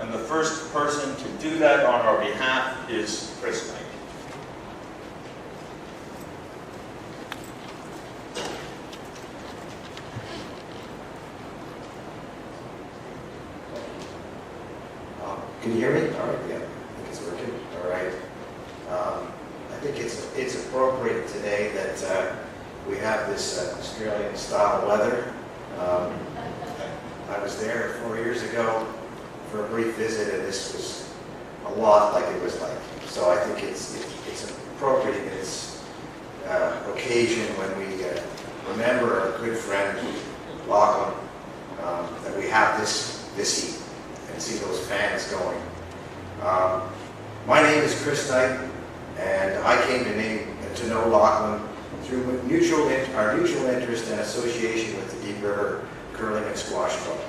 And the first person to do that on our behalf is Chris Knight. Can you hear me? All right, yeah, I think it's working. All right. I think it's appropriate today that we have this Australian-style weather. I was there 4 years ago for a brief visit, and this was a lot like it was like. So I think it's appropriate in this occasion when we remember our good friend Lachlan, that we have this heat and see those fans going. My name is Chris Knight, and I came to know Lachlan through our mutual interest and association with the Deep River Curling and Squash Club.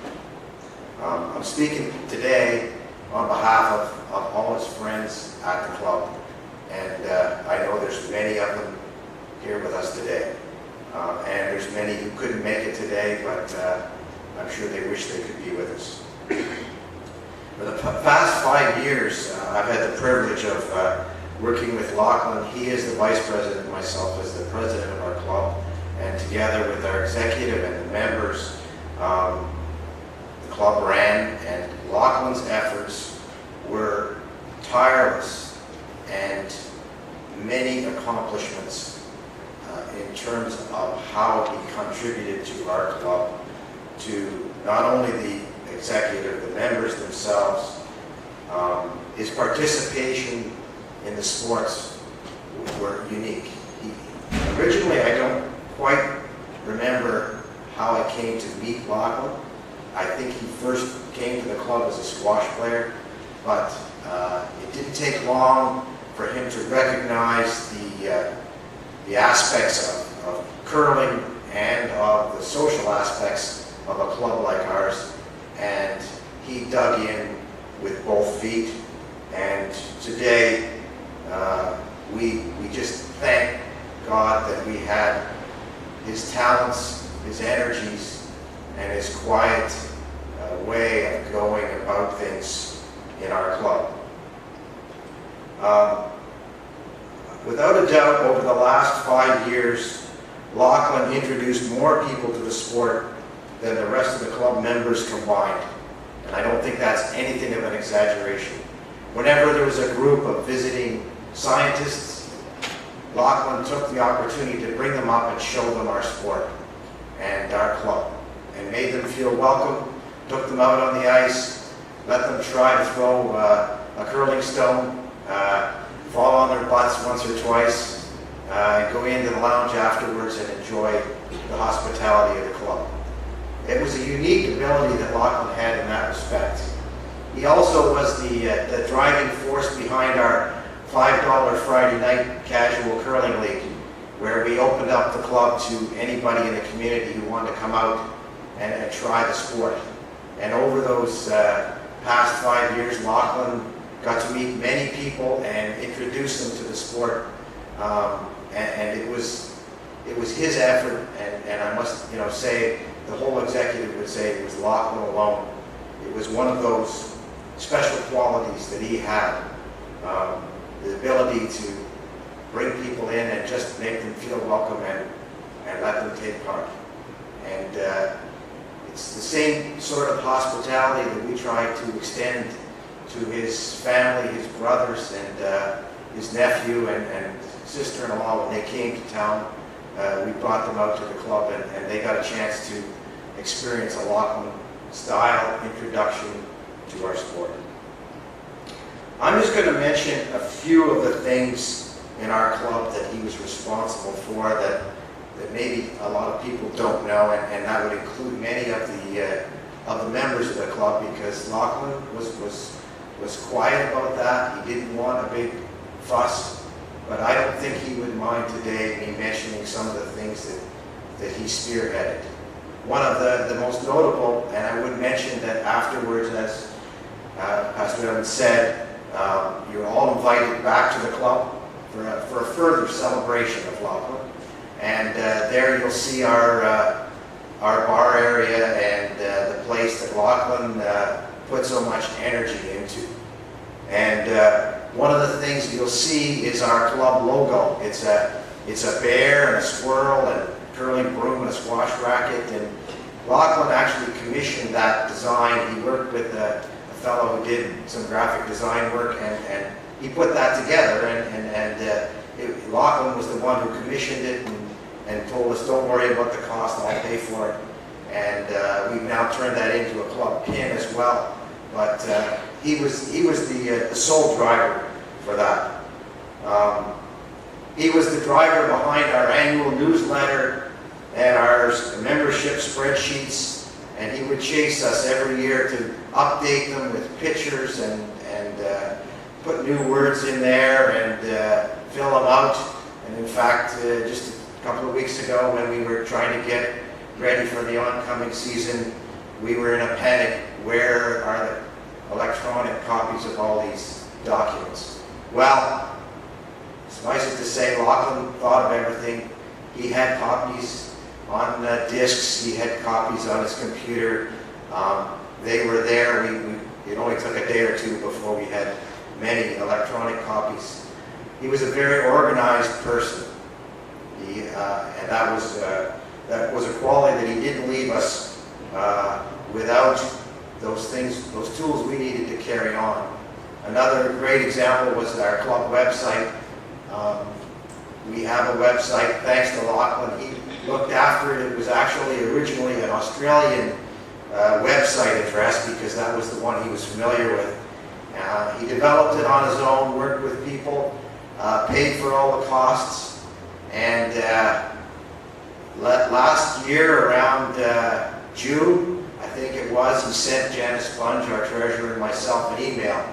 I'm speaking today on behalf of all his friends at the club, and I know there's many of them here with us today. And there's many who couldn't make it today, but I'm sure they wish they could be with us. For the past 5 years, I've had the privilege of working with Lachlan. He is the vice president, myself as the president of our club, and together with our executive and the members, the club ran, and Lachlan's efforts were tireless and many accomplishments in terms of how he contributed to our club, to not only the executive, the members themselves. His participation in the sports were unique. Originally, I don't quite remember how I came to meet Lachlan. I think he first came to the club as a squash player, but it didn't take long for him to recognize the aspects of curling and of the social aspects of a club like ours, and he dug in with both feet. And today we just thank God that we had his talents, his energies, and his quiet way of going about things in our club. Without a doubt, over the last 5 years, Lachlan introduced more people to the sport than the rest of the club members combined. And I don't think that's anything of an exaggeration. Whenever there was a group of visiting scientists, Lachlan took the opportunity to bring them up and show them our sport and our club, and made them feel welcome, took them out on the ice, let them try to throw a curling stone, fall on their butts once or twice, and go into the lounge afterwards and enjoy the hospitality of the club. It was a unique ability that Lachlan had in that respect. He also was the driving force behind our $5 Friday night casual curling league, where we opened up the club to anybody in the community who wanted to come out and try the sport. And over those past 5 years, Lachlan got to meet many people and introduce them to the sport. And it was his effort, and I must say, the whole executive would say it was Lachlan alone. It was one of those special qualities that he had, the ability to bring people in and just make them feel welcome and let them take part. And it's the same sort of hospitality that we try to extend to his family, his brothers, and his nephew and sister-in-law when they came to town. We brought them out to the club, and they got a chance to experience a Lachlan-style introduction to our sport. I'm just going to mention a few of the things in our club that he was responsible for that maybe a lot of people don't know, and that would include many of the members of the club, because Lachlan was quiet about that. He didn't want a big fuss. But I don't think he would mind today me mentioning some of the things that he spearheaded. One of the most notable, and I would mention that afterwards, as Pastor Evans said, you're all invited back to the club for a further celebration of Lachlan. And there you'll see our bar area and the place that Lachlan put so much energy into. And one of the things you'll see is our club logo. It's a bear and a squirrel and a curling broom and a squash racket. And Lachlan actually commissioned that design. He worked with a fellow who did some graphic design work, and he put that together. Lachlan was the one who commissioned it and told us, don't worry about the cost, I'll pay for it. And we've now turned that into a club pin as well. But he was the sole driver for that. He was the driver behind our annual newsletter and our membership spreadsheets, and he would chase us every year to update them with pictures and put new words in there and fill them out. And in fact, just a couple of weeks ago when we were trying to get ready for the oncoming season, we were in a panic. Where are the electronic copies of all these documents? Well, suffice it to say, Lachlan thought of everything. He had copies on discs. He had copies on his computer. They were there. It only took a day or two before we had many electronic copies. He was a very organized person, and that was a quality that he didn't leave us without those things, those tools we needed to carry on. Another great example was our club website. We have a website thanks to Lachlan. He looked after it. It was actually originally an Australian website address because that was the one he was familiar with. He developed it on his own, worked with people, paid for all the costs, and last year around June, I think it was, he sent Janice Sponge, our treasurer, and myself an email,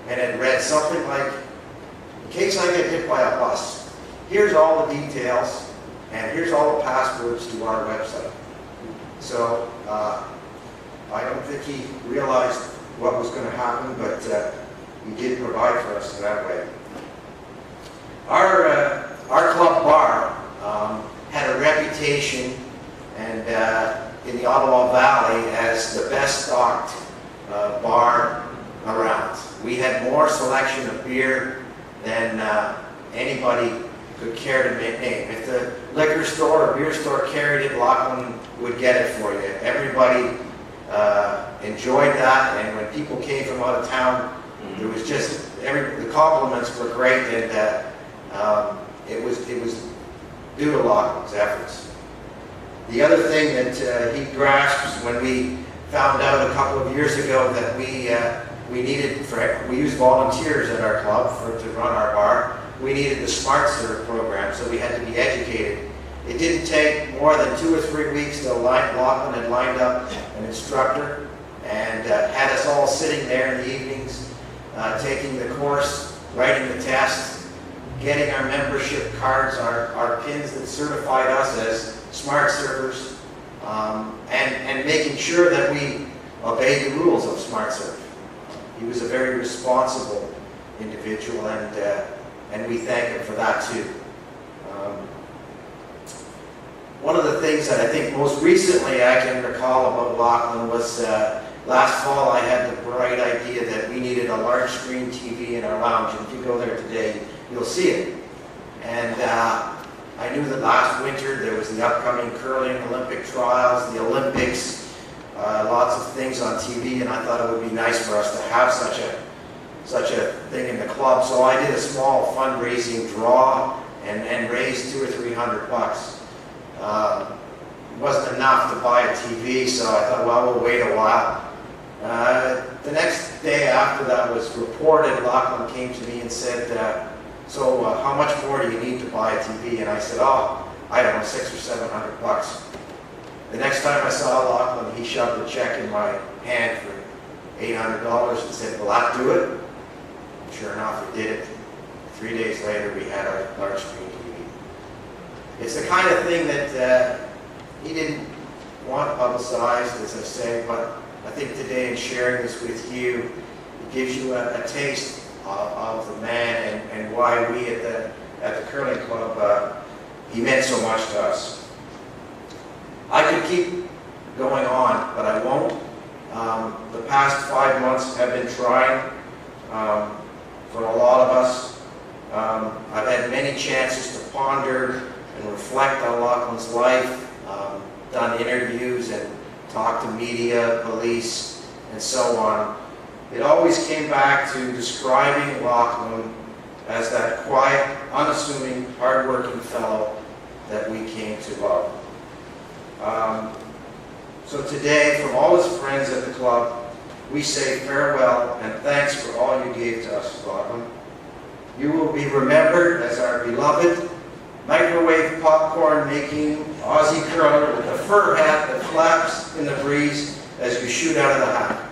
and it read something like, in case I get hit by a bus, here's all the details, and here's all the passwords to our website. So I don't think he realized what was going to happen, but he did provide for us in that way. Our club bar had a reputation and in the Ottawa Valley as the best stocked bar around. We had more selection of beer than anybody could care to name. If the liquor store or beer store carried it, Lachlan would get it for you. Everybody enjoyed that, and when people came from out of town, there was just the compliments were great, and it was due to Lachlan's efforts. The other thing that he grasped when we found out a couple of years ago that we used volunteers at our club to run our bar. We needed the Smart Serve program, so we had to be educated. It didn't take more than 2 or 3 weeks till Lachlan had lined up an instructor and had us all sitting there in the evenings, taking the course, writing the test, getting our membership cards, our pins that certified us as Smart Servers, and making sure that we obeyed the rules of Smart Serve. He was a very responsible individual, and we thank him for that too. One of the things that I think most recently I can recall about Lachlan was last fall I had the bright idea that we needed a large screen TV in our lounge, and if you go there today, you'll see it. And I knew that last winter there was the upcoming curling Olympic trials, the Olympics, lots of things on TV, and I thought it would be nice for us to have such a thing in the club. So I did a small fundraising draw and raised $200 or $300. It wasn't enough to buy a TV, so I thought, well, we'll wait a while. The next day after that was reported, Lachlan came to me and said, so how much more do you need to buy a TV? And I said, I don't know, $600 or $700. The next time I saw Lachlan, he shoved a check in my hand for $800 and said, will that do it? And sure enough, it did it. 3 days later, we had our large screen TV. It's the kind of thing that he didn't want publicized, as I say, but I think today in sharing this with you, it gives you a taste of the man and why we at the curling club, he meant so much to us. I could keep going on, but I won't. The past 5 months have been trying for a lot of us. I've had many chances to ponder and reflect on Lachlan's life, done interviews and talked to media, police, and so on. It always came back to describing Lachlan as that quiet, unassuming, hardworking fellow that we came to love. So today, from all his friends at the club, we say farewell and thanks for all you gave to us, Lachlan. You will be remembered as our beloved microwave popcorn making Aussie curler with a fur hat that flaps in the breeze as you shoot out of the hat.